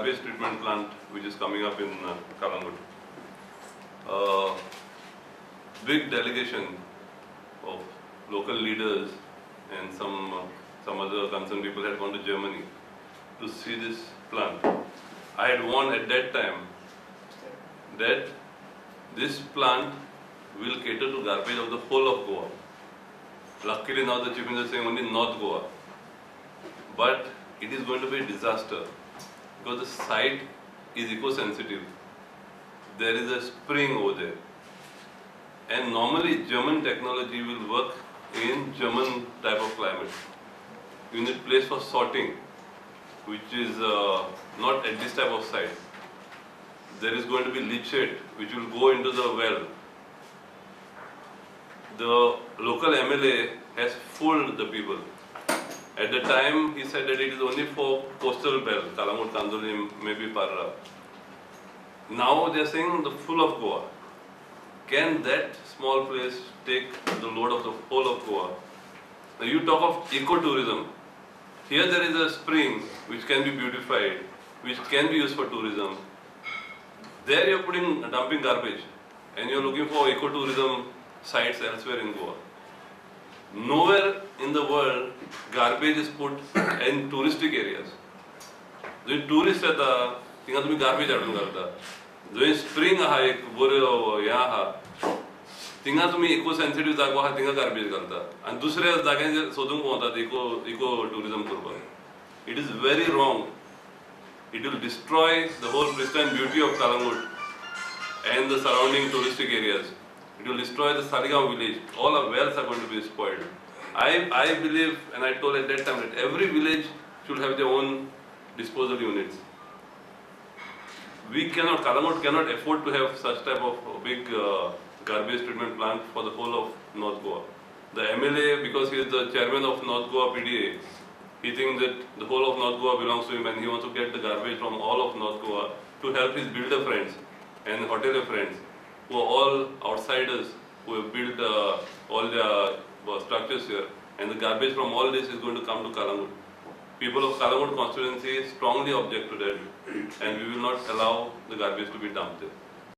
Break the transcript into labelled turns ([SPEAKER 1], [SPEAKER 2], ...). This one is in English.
[SPEAKER 1] garbage treatment plant which is coming up in Kalangut. Big delegation of local leaders and some other concerned people had gone to Germany to see this plant. I had warned at that time that this plant will cater to garbage of the whole of Goa. Luckily now the Chief Minister is saying only North Goa. But it is going to be a disaster because the site is eco-sensitive. There is a spring over there. And normally German technology will work in German type of climate. You need place for sorting, which is not at this type of site. There is going to be leachate, which will go into the well. The local MLA has fooled the people. At the time, he said that it is only for coastal belt, Kalangut, Kandolim, maybe Parra. Now they are saying the full of Goa. Can that small place take the load of the whole of Goa? Now you talk of ecotourism. Here there is a spring which can be beautified, which can be used for tourism. There you are dumping garbage and you are looking for ecotourism sites elsewhere in Goa. Nowhere in the world garbage is put in touristic areas. When tourists येता, तिंगा तुम्ही garbage हाडून घालता. जो spring आहा एक बरो ह्या आहा, तिंगा तुम्ही eco-sensitive जागो आहा तिंगा garbage घालता. आणि दुसऱ्या जाग्यांचेर सोदूंक वतात eco tourism करपाक. It is very wrong. It will destroy the whole pristine beauty of Kalangut and the surrounding touristic areas. It will destroy the Saligaon village. All our wells are going to be spoiled. I believe, and I told at that time, that every village should have their own disposal units. Kalangut cannot afford to have such type of big garbage treatment plant for the whole of North Goa. The MLA, because he is the chairman of North Goa PDA, he thinks that the whole of North Goa belongs to him and he wants to get the garbage from all of North Goa to help his builder friends and hotelier friends, who are all outsiders who have built all their structures here, and the garbage from all this is going to come to Kalangut. People of Kalangut constituency strongly object to that, and we will not allow the garbage to be dumped there.